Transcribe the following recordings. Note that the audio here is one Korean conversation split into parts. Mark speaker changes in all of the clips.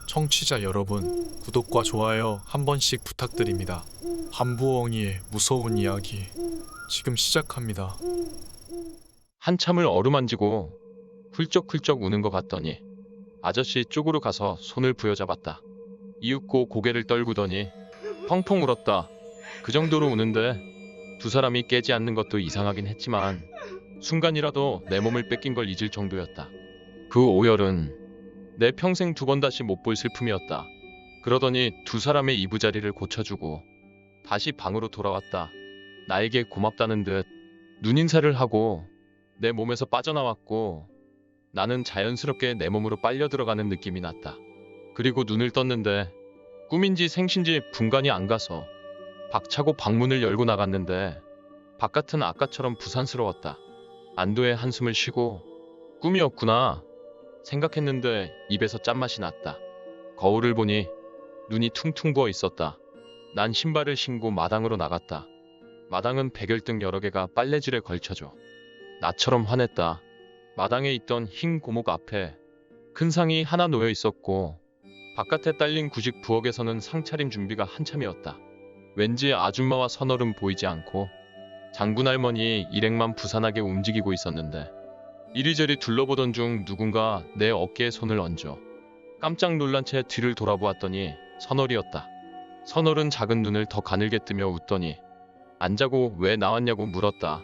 Speaker 1: 청취자 여러분, 구독과 좋아요 한 번씩 부탁드립니다. 밤부엉이의 무서운 이야기 지금 시작합니다.
Speaker 2: 한참을 어루만지고 훌쩍훌쩍 우는 것 같더니 아저씨 쪽으로 가서 손을 부여잡았다. 이윽고 고개를 떨구더니 펑펑 울었다. 그 정도로 우는데 두 사람이 깨지 않는 것도 이상하긴 했지만 순간이라도 내 몸을 뺏긴 걸 잊을 정도였다. 그 오열은 내 평생 두 번 다시 못 볼 슬픔이었다. 그러더니 두 사람의 이부자리를 고쳐주고 다시 방으로 돌아왔다. 나에게 고맙다는 듯 눈인사를 하고 내 몸에서 빠져나왔고 나는 자연스럽게 내 몸으로 빨려 들어가는 느낌이 났다. 그리고 눈을 떴는데 꿈인지 생신지 분간이 안 가서 박차고 방문을 열고 나갔는데 바깥은 아까처럼 부산스러웠다. 안도의 한숨을 쉬고 꿈이었구나 생각했는데 입에서 짠맛이 났다. 거울을 보니 눈이 퉁퉁 부어 있었다. 난 신발을 신고 마당으로 나갔다. 마당은 백열등 여러 개가 빨래줄에 걸쳐져. 나처럼 화냈다. 마당에 있던 흰 고목 앞에 큰 상이 하나 놓여 있었고 바깥에 딸린 구식 부엌에서는 상차림 준비가 한참이었다. 왠지 아줌마와 선얼은 보이지 않고 장군 할머니 일행만 부산하게 움직이고 있었는데 이리저리 둘러보던 중 누군가 내 어깨에 손을 얹어 깜짝 놀란 채 뒤를 돌아보았더니 선얼이었다. 선얼은 작은 눈을 더 가늘게 뜨며 웃더니 안 자고 왜 나왔냐고 물었다.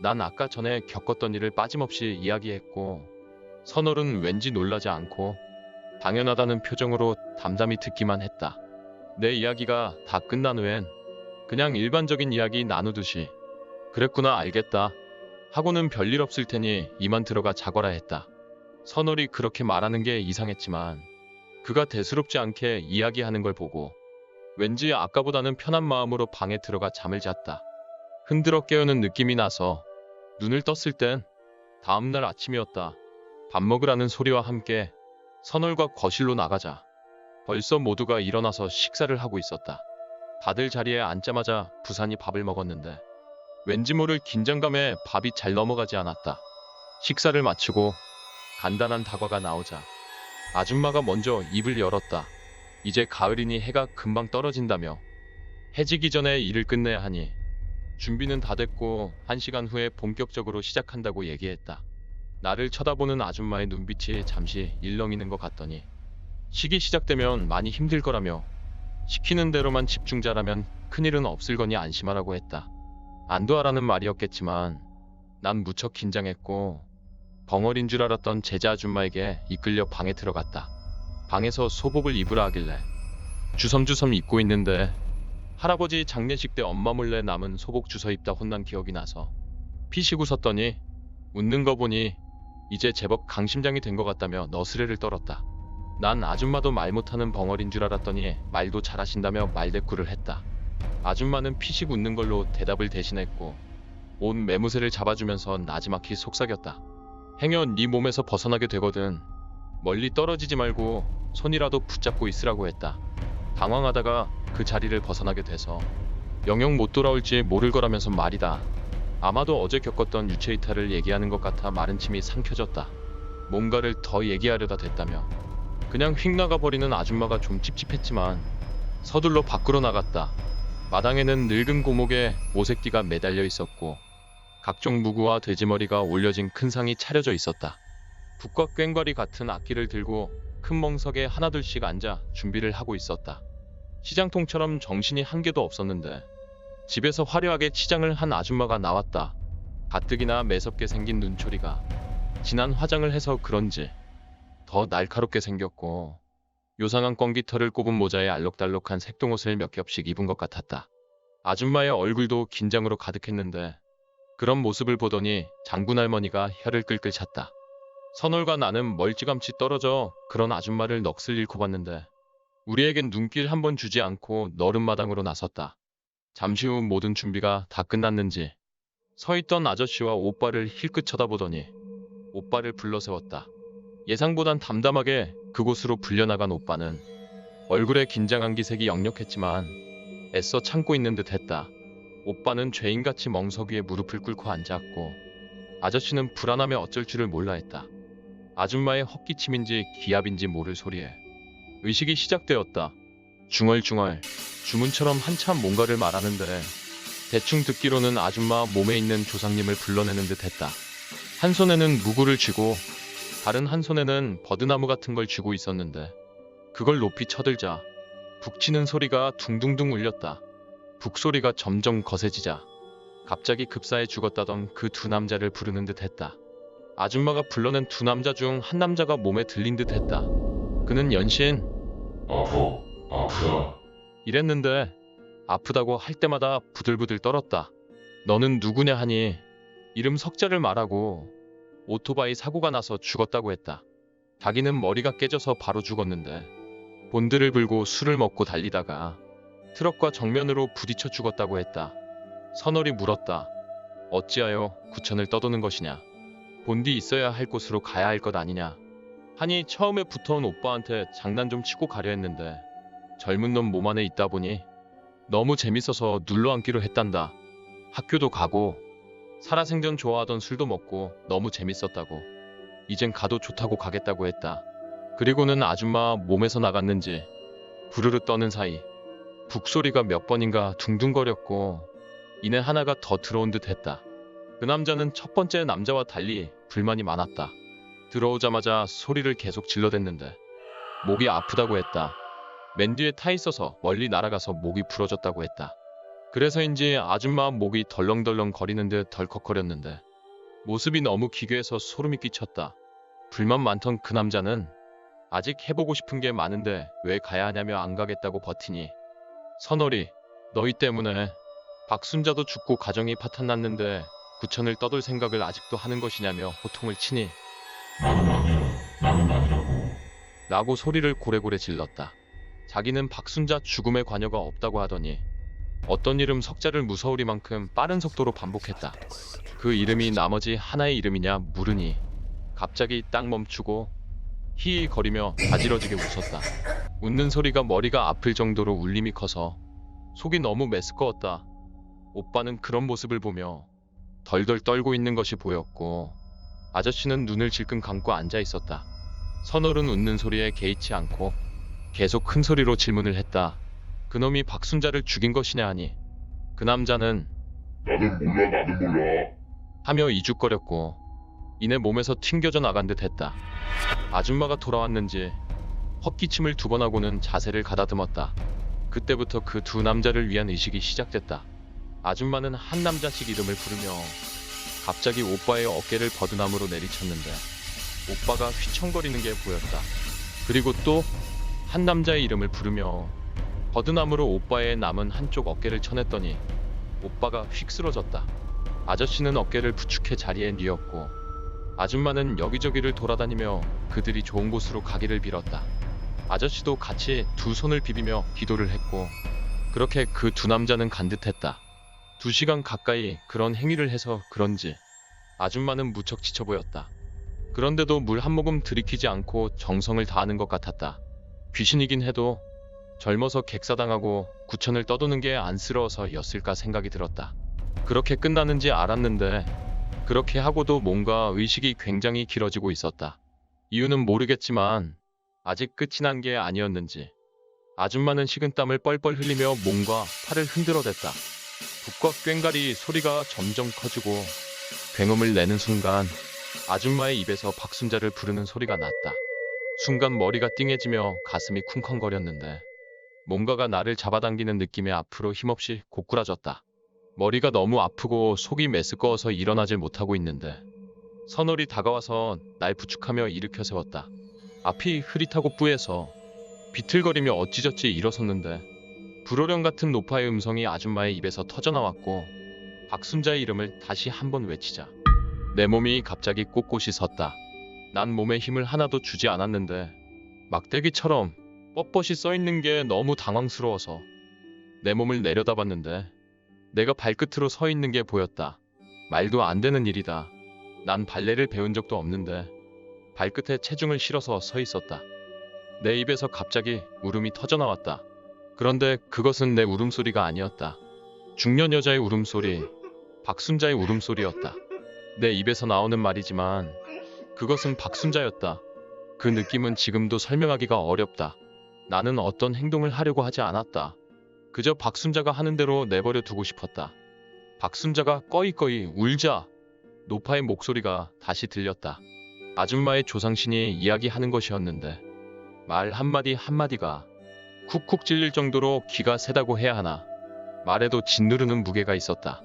Speaker 2: 난 아까 전에 겪었던 일을 빠짐없이 이야기했고 선얼은 왠지 놀라지 않고 당연하다는 표정으로 담담히 듣기만 했다. 내 이야기가 다 끝난 후엔 그냥 일반적인 이야기 나누듯이 그랬구나 알겠다 하고는 별일 없을 테니 이만 들어가 자거라 했다. 선얼이 그렇게 말하는 게 이상했지만 그가 대수롭지 않게 이야기하는 걸 보고 왠지 아까보다는 편한 마음으로 방에 들어가 잠을 잤다. 흔들어 깨우는 느낌이 나서 눈을 떴을 땐 다음날 아침이었다. 밥 먹으라는 소리와 함께 선얼과 거실로 나가자 벌써 모두가 일어나서 식사를 하고 있었다. 다들 자리에 앉자마자 부산이 밥을 먹었는데 왠지 모를 긴장감에 밥이 잘 넘어가지 않았다. 식사를 마치고 간단한 다과가 나오자 아줌마가 먼저 입을 열었다. 이제 가을이니 해가 금방 떨어진다며 해지기 전에 일을 끝내야 하니 준비는 다 됐고 1시간 후에 본격적으로 시작한다고 얘기했다. 나를 쳐다보는 아줌마의 눈빛이 잠시 일렁이는 것 같더니 식이 시작되면 많이 힘들 거라며 시키는 대로만 집중 잘하면 큰일은 없을 거니 안심하라고 했다. 안도하라는 말이었겠지만 난 무척 긴장했고 벙어린 줄 알았던 제자 아줌마에게 이끌려 방에 들어갔다. 방에서 소복을 입으라 하길래 주섬주섬 입고 있는데 할아버지 장례식 때 엄마 몰래 남은 소복 주워 입다 혼난 기억이 나서 피식 웃었더니 웃는 거 보니 이제 제법 강심장이 된 것 같다며 너스레를 떨었다. 난 아줌마도 말 못하는 벙어린 줄 알았더니 말도 잘하신다며 말대꾸를 했다. 아줌마는 피식 웃는 걸로 대답을 대신했고 온 매무새를 잡아주면서 나지막히 속삭였다. 행여 네 몸에서 벗어나게 되거든 멀리 떨어지지 말고 손이라도 붙잡고 있으라고 했다. 당황하다가 그 자리를 벗어나게 돼서 영영 못 돌아올지 모를 거라면서 말이다. 아마도 어제 겪었던 유체이탈을 얘기하는 것 같아 마른 침이 삼켜졌다. 뭔가를 더 얘기하려다 됐다며 그냥 휙 나가버리는 아줌마가 좀 찝찝했지만 서둘러 밖으로 나갔다. 마당에는 늙은 고목에 오색띠가 매달려 있었고 각종 무구와 돼지머리가 올려진 큰 상이 차려져 있었다. 북과 꽹과리 같은 악기를 들고 큰 멍석에 하나둘씩 앉아 준비를 하고 있었다. 시장통처럼 정신이 한 개도 없었는데 집에서 화려하게 치장을 한 아줌마가 나왔다. 가뜩이나 매섭게 생긴 눈초리가 진한 화장을 해서 그런지 더 날카롭게 생겼고 요상한 꽁기털을 꼽은 모자에 알록달록한 색동옷을 몇 겹씩 입은 것 같았다. 아줌마의 얼굴도 긴장으로 가득했는데 그런 모습을 보더니 장군 할머니가 혀를 끌끌 찼다. 선월과 나는 멀찌감치 떨어져 그런 아줌마를 넋을 잃고 봤는데 우리에겐 눈길 한 번 주지 않고 너른 마당으로 나섰다. 잠시 후 모든 준비가 다 끝났는지 서있던 아저씨와 오빠를 힐끗 쳐다보더니 오빠를 불러세웠다. 예상보단 담담하게 그곳으로 불려나간 오빠는 얼굴에 긴장한 기색이 역력했지만 애써 참고 있는 듯 했다. 오빠는 죄인같이 멍석 위에 무릎을 꿇고 앉았고 아저씨는 불안하며 어쩔 줄을 몰라 했다. 아줌마의 헛기침인지 기압인지 모를 소리에 의식이 시작되었다. 중얼중얼 주문처럼 한참 뭔가를 말하는데 대충 듣기로는 아줌마 몸에 있는 조상님을 불러내는 듯 했다. 한 손에는 무구를 쥐고 다른 한 손에는 버드나무 같은 걸 쥐고 있었는데 그걸 높이 쳐들자 북치는 소리가 둥둥둥 울렸다. 북소리가 점점 거세지자 갑자기 급사해 죽었다던 그 두 남자를 부르는 듯 했다. 아줌마가 불러낸 두 남자 중 한 남자가 몸에 들린 듯 했다. 그는 연신 아프다 이랬는데 아프다고 할 때마다 부들부들 떨었다. 너는 누구냐 하니 이름 석자를 말하고 오토바이 사고가 나서 죽었다고 했다. 자기는 머리가 깨져서 바로 죽었는데 본드를 불고 술을 먹고 달리다가 트럭과 정면으로 부딪혀 죽었다고 했다. 선월이 물었다. 어찌하여 구천을 떠도는 것이냐. 본디 있어야 할 곳으로 가야 할 것 아니냐. 하니 처음에 붙어온 오빠한테 장난 좀 치고 가려 했는데 젊은 놈 몸 안에 있다 보니 너무 재밌어서 눌러앉기로 했단다. 학교도 가고 살아생전 좋아하던 술도 먹고 너무 재밌었다고. 이젠 가도 좋다고 가겠다고 했다. 그리고는 아줌마 몸에서 나갔는지 부르르 떠는 사이 북소리가 몇 번인가 둥둥거렸고 이내 하나가 더 들어온 듯 했다. 그 남자는 첫 번째 남자와 달리 불만이 많았다. 들어오자마자 소리를 계속 질러댔는데 목이 아프다고 했다. 맨 뒤에 타 있어서 멀리 날아가서 목이 부러졌다고 했다. 그래서인지 아줌마 목이 덜렁덜렁 거리는 듯 덜컥거렸는데 모습이 너무 기괴해서 소름이 끼쳤다. 불만 많던 그 남자는 아직 해보고 싶은 게 많은데 왜 가야 하냐며 안 가겠다고 버티니 선월이 너희 때문에 박순자도 죽고 가정이 파탄났는데 구천을 떠돌 생각을 아직도 하는 것이냐며 호통을 치니 나는 아니라고 라고 소리를 고래고래 질렀다. 자기는 박순자 죽음에 관여가 없다고 하더니 어떤 이름 석자를 무서우리만큼 빠른 속도로 반복했다. 그 이름이 나머지 하나의 이름이냐 물으니 갑자기 딱 멈추고 히히거리며 가지러지게 웃었다. 웃는 소리가 머리가 아플 정도로 울림이 커서 속이 너무 메스꺼웠다. 오빠는 그런 모습을 보며 덜덜 떨고 있는 것이 보였고 아저씨는 눈을 질끈 감고 앉아 있었다. 선월은 웃는 소리에 개의치 않고 계속 큰 소리로 질문을 했다. 그놈이 박순자를 죽인 것이냐 하니 그 남자는 나는 몰라 하며 이죽거렸고 이내 몸에서 튕겨져 나간 듯 했다. 아줌마가 돌아왔는지 헛기침을 두 번 하고는 자세를 가다듬었다. 그때부터 그 두 남자를 위한 의식이 시작됐다. 아줌마는 한 남자씩 이름을 부르며 갑자기 오빠의 어깨를 버드나무로 내리쳤는데 오빠가 휘청거리는 게 보였다. 그리고 또 한 남자의 이름을 부르며 버드나무로 오빠의 남은 한쪽 어깨를 쳐냈더니 오빠가 휙 쓰러졌다. 아저씨는 어깨를 부축해 자리에 뉘었고 아줌마는 여기저기를 돌아다니며 그들이 좋은 곳으로 가기를 빌었다. 아저씨도 같이 두 손을 비비며 기도를 했고 그렇게 그 두 남자는 간 듯했다. 2시간 가까이 그런 행위를 해서 그런지 아줌마는 무척 지쳐 보였다. 그런데도 물 한 모금 들이키지 않고 정성을 다하는 것 같았다. 귀신이긴 해도 젊어서 객사당하고 구천을 떠도는 게 안쓰러워서였을까 생각이 들었다. 그렇게 끝나는지 알았는데 그렇게 하고도 뭔가 의식이 굉장히 길어지고 있었다. 이유는 모르겠지만 아직 끝이 난 게 아니었는지 아줌마는 식은땀을 뻘뻘 흘리며 몸과 팔을 흔들어댔다. 북과 꽹가리 소리가 점점 커지고 굉음을 내는 순간 아줌마의 입에서 박순자를 부르는 소리가 났다. 순간 머리가 띵해지며 가슴이 쿵쾅거렸는데 뭔가가 나를 잡아당기는 느낌에 앞으로 힘없이 고꾸라졌다. 머리가 너무 아프고 속이 메스꺼워서 일어나질 못하고 있는데 선월이 다가와서 날 부축하며 일으켜 세웠다. 앞이 흐릿하고 뿌해서 비틀거리며 어찌저찌 일어섰는데 불호령 같은 노파의 음성이 아줌마의 입에서 터져나왔고 박순자의 이름을 다시 한번 외치자 내 몸이 갑자기 꼿꼿이 섰다. 난 몸에 힘을 하나도 주지 않았는데 막대기처럼 뻣뻣이 써있는 게 너무 당황스러워서 내 몸을 내려다봤는데 내가 발끝으로 서 있는 게 보였다. 말도 안 되는 일이다. 난 발레를 배운 적도 없는데 발끝에 체중을 실어서 서 있었다. 내 입에서 갑자기 울음이 터져나왔다. 그런데 그것은 내 울음소리가 아니었다. 중년 여자의 울음소리, 박순자의 울음소리였다. 내 입에서 나오는 말이지만 그것은 박순자였다. 그 느낌은 지금도 설명하기가 어렵다. 나는 어떤 행동을 하려고 하지 않았다. 그저 박순자가 하는 대로 내버려 두고 싶었다. 박순자가 꺼이꺼이 울자 노파의 목소리가 다시 들렸다. 아줌마의 조상신이 이야기하는 것이었는데 말 한마디 한마디가 쿡쿡 찔릴 정도로 기가 세다고 해야 하나. 말에도 짓누르는 무게가 있었다.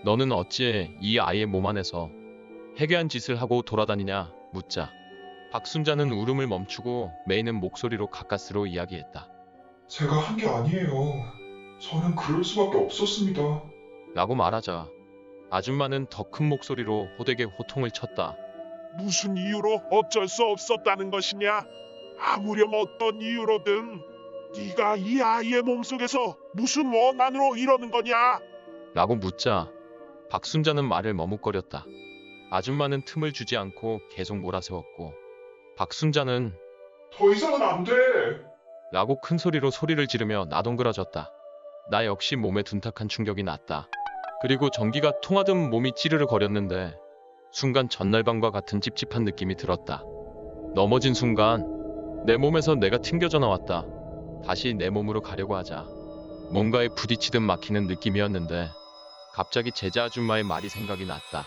Speaker 2: 너는 어찌 이 아이의 몸 안에서 해괴한 짓을 하고 돌아다니냐 묻자 박순자는 울음을 멈추고 메이는 목소리로 가까스로 이야기했다.
Speaker 3: 제가 한 게 아니에요. 저는 그럴 수밖에 없었습니다.
Speaker 2: 라고 말하자 아줌마는 더 큰 목소리로 호되게 호통을 쳤다.
Speaker 4: 무슨 이유로 어쩔 수 없었다는 것이냐? 아무렴 어떤 이유로든 네가 이 아이의 몸속에서 무슨 원한으로 이러는 거냐?
Speaker 2: 라고 묻자 박순자는 말을 머뭇거렸다. 아줌마는 틈을 주지 않고 계속 몰아세웠고 박순자는
Speaker 3: 더 이상은 안 돼.
Speaker 2: 라고 큰 소리로 소리를 지르며 나동그라졌다. 나 역시 몸에 둔탁한 충격이 났다. 그리고 전기가 통하듯 몸이 찌르르 거렸는데 순간 전날 밤과 같은 찝찝한 느낌이 들었다. 넘어진 순간 내 몸에서 내가 튕겨져 나왔다. 다시 내 몸으로 가려고 하자 뭔가에 부딪히듯 막히는 느낌이었는데 갑자기 제자 아줌마의 말이 생각이 났다.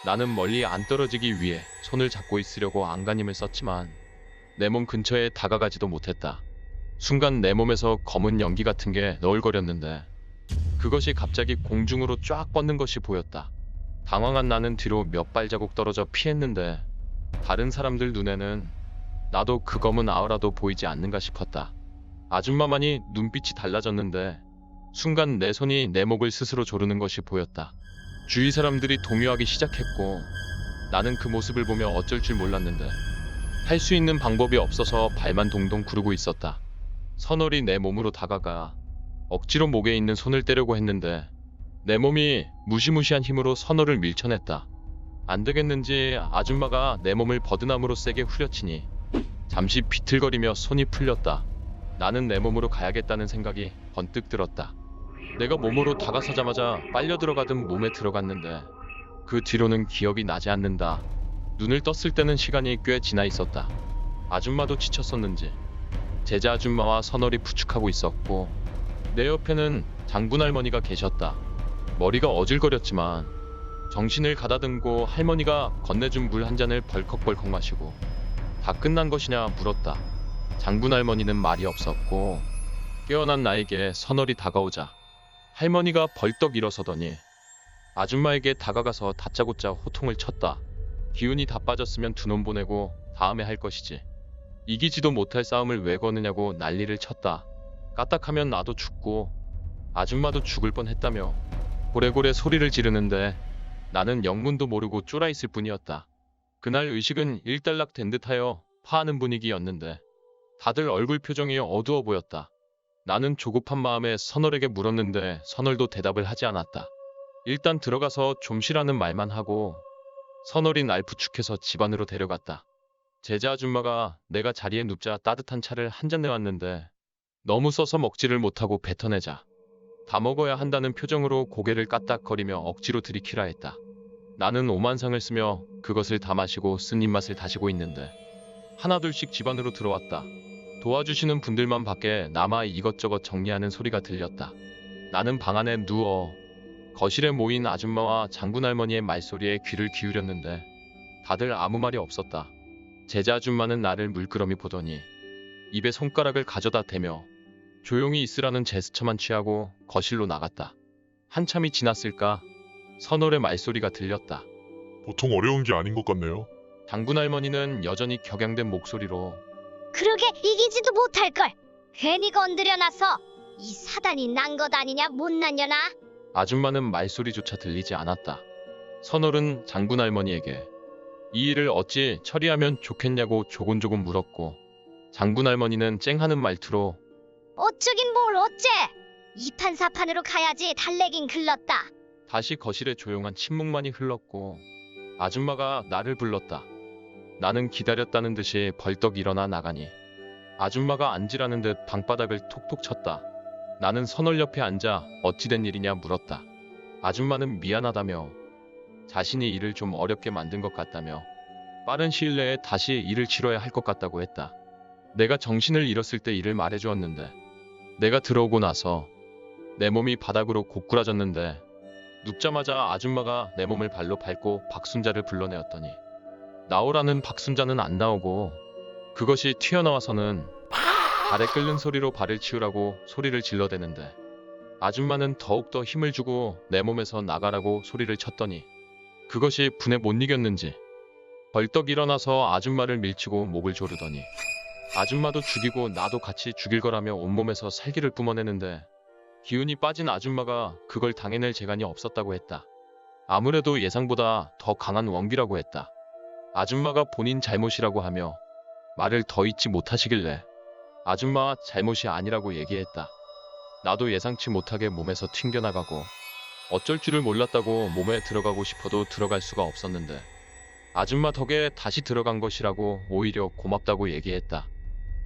Speaker 2: 나는 멀리 안 떨어지기 위해 손을 잡고 있으려고 안간힘을 썼지만 내 몸 근처에 다가가지도 못했다. 순간 내 몸에서 검은 연기 같은 게 너울거렸는데 그것이 갑자기 공중으로 쫙 뻗는 것이 보였다. 당황한 나는 뒤로 몇 발자국 떨어져 피했는데 다른 사람들 눈에는 나도 그 검은 아우라도 보이지 않는가 싶었다. 아줌마만이 눈빛이 달라졌는데 순간 내 손이 내 목을 스스로 조르는 것이 보였다. 주위 사람들이 동요하기 시작했고 나는 그 모습을 보며 어쩔 줄 몰랐는데 할 수 있는 방법이 없어서 발만 동동 구르고 있었다. 선월이 내 몸으로 다가가 억지로 목에 있는 손을 떼려고 했는데 내 몸이 무시무시한 힘으로 선월을 밀쳐냈다. 안 되겠는지 아줌마가 내 몸을 버드나무로 세게 후려치니 잠시 비틀거리며 손이 풀렸다. 나는 내 몸으로 가야겠다는 생각이 번뜩 들었다. 내가 몸으로 다가서자마자 빨려 들어가듯 몸에 들어갔는데 그 뒤로는 기억이 나지 않는다. 눈을 떴을 때는 시간이 꽤 지나 있었다. 아줌마도 지쳤었는지 제자 아줌마와 선월이 부축하고 있었고 내 옆에는 장군 할머니가 계셨다. 머리가 어질거렸지만 정신을 가다듬고 할머니가 건네준 물 한 잔을 벌컥벌컥 마시고 다 끝난 것이냐 물었다. 장군 할머니는 말이 없었고 깨어난 나에게 선월이 다가오자 할머니가 벌떡 일어서더니 아줌마에게 다가가서 다짜고짜 호통을 쳤다. 기운이 다 빠졌으면 두 놈 보내고 다음에 할 것이지. 이기지도 못할 싸움을 왜 거느냐고 난리를 쳤다. 까딱하면 나도 죽고 아줌마도 죽을 뻔했다며 고래고래 소리를 지르는데 나는 영문도 모르고 쫄아있을 뿐이었다. 그날 의식은 일단락된 듯하여 파하는 분위기였는데 다들 얼굴 표정이 어두워 보였다. 나는 조급한 마음에 선월에게 물었는데 선월도 대답을 하지 않았다. 일단 들어가서 좀 쉬라는 말만 하고 선월이 날 부축해서 집 안으로 데려갔다. 제자 아줌마가 내가 자리에 눕자 따뜻한 차를 한 잔 내왔는데 너무 써서 먹지를 못하고 뱉어내자 다 먹어야 한다는 표정으로 고개를 까딱거리며 억지로 들이키라 했다. 나는 오만상을 쓰며 그것을 다 마시고 쓴 입맛을 다시고 있는데 하나둘씩 집 안으로 들어왔다. 도와주시는 분들만 밖에 남아 이것저것 정리하는 소리가 들렸다. 나는 방 안에 누워 거실에 모인 아줌마와 장군 할머니의 말소리에 귀를 기울였는데 다들 아무 말이 없었다. 제자 아줌마는 나를 물끄러미 보더니 입에 손가락을 가져다 대며 조용히 있으라는 제스처만 취하고 거실로 나갔다. 한참이 지났을까 선월의 말소리가 들렸다.
Speaker 4: 보통 어려운 게 아닌 것 같네요.
Speaker 2: 장군 할머니는 여전히 격양된 목소리로
Speaker 5: 그러게 이기지도 못할걸. 괜히 건드려놔서 이 사단이 난 것 아니냐 못난 년아.
Speaker 2: 아줌마는 말소리조차 들리지 않았다. 선월은 장군 할머니에게 이 일을 어찌 처리하면 좋겠냐고 조곤조곤 물었고 장군 할머니는 쨍하는 말투로
Speaker 5: 어쩌긴 뭘 어째. 이판사판으로 가야지 달래긴 글렀다.
Speaker 2: 다시 거실에 조용한 침묵만이 흘렀고 아줌마가 나를 불렀다. 나는 기다렸다는 듯이 벌떡 일어나 나가니 아줌마가 앉으라는 듯 방바닥을 톡톡 쳤다. 나는 선월 옆에 앉아 어찌된 일이냐 물었다. 아줌마는 미안하다며 자신이 일을 좀 어렵게 만든 것 같다며 빠른 시일 내에 다시 일을 치러야 할 것 같다고 했다. 내가 정신을 잃었을 때 이를 말해주었는데 내가 들어오고 나서 내 몸이 바닥으로 고꾸라졌는데 눕자마자 아줌마가 내 몸을 발로 밟고 박순자를 불러내었더니 나오라는 박순자는 안 나오고 그것이 튀어나와서는 발에 끓는 소리로 발을 치우라고 소리를 질러대는데 아줌마는 더욱더 힘을 주고 내 몸에서 나가라고 소리를 쳤더니 그것이 분에 못 이겼는지 벌떡 일어나서 아줌마를 밀치고 목을 조르더니 아줌마도 죽이고 나도 같이 죽일 거라며 온몸에서 살기를 뿜어내는데 기운이 빠진 아줌마가 그걸 당해낼 재간이 없었다고 했다. 아무래도 예상보다 더 강한 원기라고 했다. 아줌마가 본인 잘못이라고 하며 말을 더 잊지 못하시길래 아줌마 잘못이 아니라고 얘기했다. 나도 예상치 못하게 몸에서 튕겨나가고 어쩔 줄을 몰랐다고 몸에 들어가고 싶어도 들어갈 수가 없었는데 아줌마 덕에 다시 들어간 것이라고 오히려 고맙다고 얘기했다.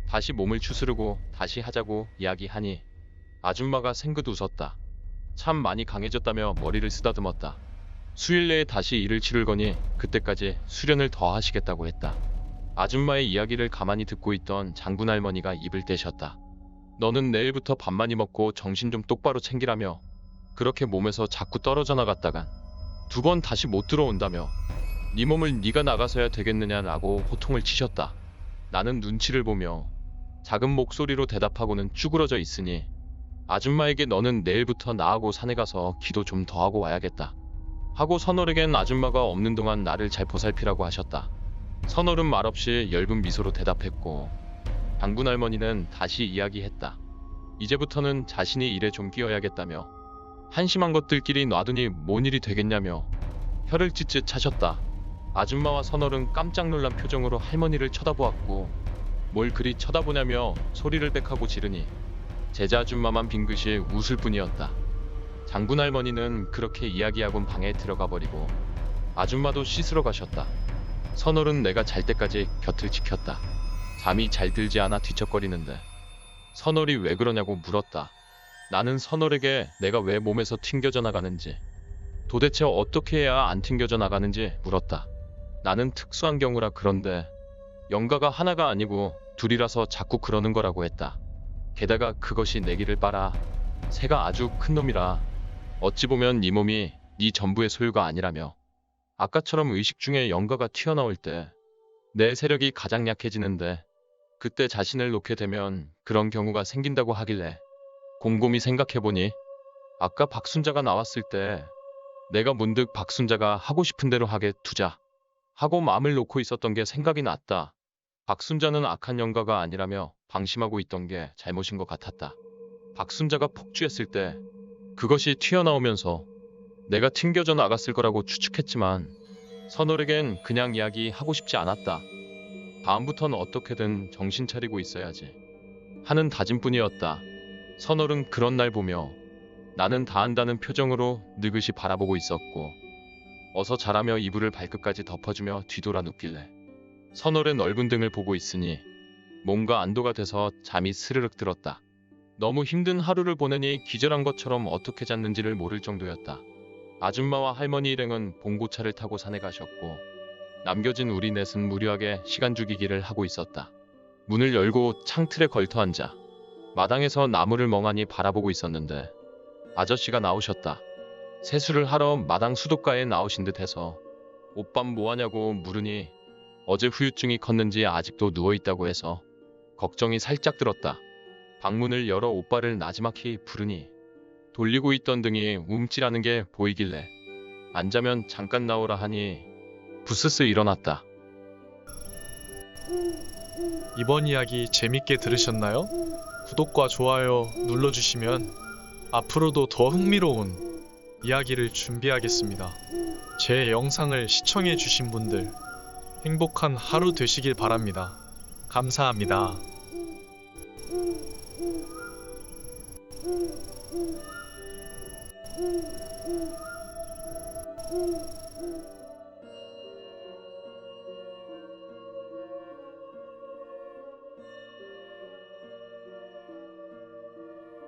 Speaker 2: 다시 몸을 추스르고 다시 하자고 이야기하니 아줌마가 생긋 웃었다. 참 많이 강해졌다며 머리를 쓰다듬었다. 수일 내에 다시 일을 치를 거니 그때까지 수련을 더 하시겠다고 했다. 아줌마의 이야기를 가만히 듣고 있던 장군 할머니가 입을 떼셨다. 너는 내일부터 밥 많이 먹고 정신 좀 똑바로 챙기라며 그렇게 몸에서 자꾸 떨어져 나갔다간 2번 다시 못 들어온다며 네 몸을 네가 나가서야 되겠느냐라고 호통을 치셨다. 나는 눈치를 보며 작은 목소리로 대답하고는 쭈그러져 있으니 아줌마에게 너는 내일부터 나하고 산에 가서 기도 좀 더 하고 와야겠다 하고 선월에겐 아줌마가 없는 동안 나를 잘 보살피라고 하셨다. 선월은 말없이 엷은 미소로 대답했고 장군 할머니는 다시 이야기했다. 이제부터는 자신이 일에 좀 끼어야겠다며 한심한 것들끼리 놔두니 뭔 일이 되겠냐며 혀를 찢찢 차셨다. 아줌마와 선월은 깜짝 놀란 표정으로 할머니를 쳐다보았고 뭘 그리 쳐다보냐며 소리를 빽하고 지르니 제자 아줌마만 빙긋이 웃을 뿐이었다. 장군 할머니는 그렇게 이야기하곤 방에 들어가 버리고 아줌마도 씻으러 가셨다. 선월은 내가 잘 때까지 곁을 지켰다. 잠이 잘 들지 않아 뒤척거리는데 선월이 왜 그러냐고 물었다. 나는 선월에게 내가 왜 몸에서 튕겨져 나가는지 도대체 어떻게 해야 안 튕겨져 나가는지 물었다. 나는 특수한 경우라 그런데 영가가 하나가 아니고 둘이라서 자꾸 그러는 거라고 했다. 게다가 그것이 내 기를 빨아 새가 아주 큰 놈이라 어찌 보면 네 몸이 네 전부의 소유가 아니라며 아까처럼 의식 중에 영가가 튀어나올 때 내 세력이 가장 약해지는데 그때 자신을 놓게 되면 그런 경우가 생긴다고 하길래 곰곰이 생각해보니 아까 박순자가 나왔을 때 내가 문득 박순자가 하고 싶은 대로 하게 두자 하고 마음을 놓고 있었던 게 생각이 났다. 박순자는 악한 영가가 아니라며 방심하고 있던 게 잘못인 것 같았다. 박순자가 폭주했을 때 그것이 튀어나오면서 내가 튕겨져 나갔을 거라고 추측했지만 선월에겐 그냥 이야기하고 싶지 않았다. 다음부턴 어떻게든 정신 차리고 있어야지 하는 다짐뿐이었다. 선월은 그런 날 보며 나는 다 한다는 표정으로 느긋이 바라보고 있었고 어서 자라며 이불을 발끝까지 덮어주며 뒤돌아 눕길래 선월의 넓은 등을 보고 있으니 뭔가 안도가 돼서 잠이 스르륵 들었다. 너무 힘든 하루를 보내니 기절한 것처럼 어떻게 잤는지를 모를 정도였다. 아줌마와 할머니 일행은 봉고차를 타고 산에 가셨고 남겨진 우리 넷은 무료하게 시간 죽이기를 하고 있었다. 문을 열고 창틀에 걸터 앉아 마당에서 나무를 멍하니 바라보고 있었는데 아저씨가 나오셨다. 세수를 하러 마당 수도가에 나오신 듯 해서 오빤 뭐하냐고 물으니 어제 후유증이 컸는지 아직도 누워있다고 해서 걱정이 살짝 들었다. 방문을 열어 오빠를 나지막히 부르니 돌리고 있던 등이 움찔하는 게 보이길래 앉자면 잠깐 나오라 하니 부스스 일어났다.
Speaker 1: 이번 이야기 재밌게 들으셨나요? 구독과 좋아요 눌러주시면 앞으로도 더 흥미로운 이야기를 준비하겠습니다. 제 영상을 시청해주신 분들 행복한 하루 되시길 바랍니다. 감사합니다.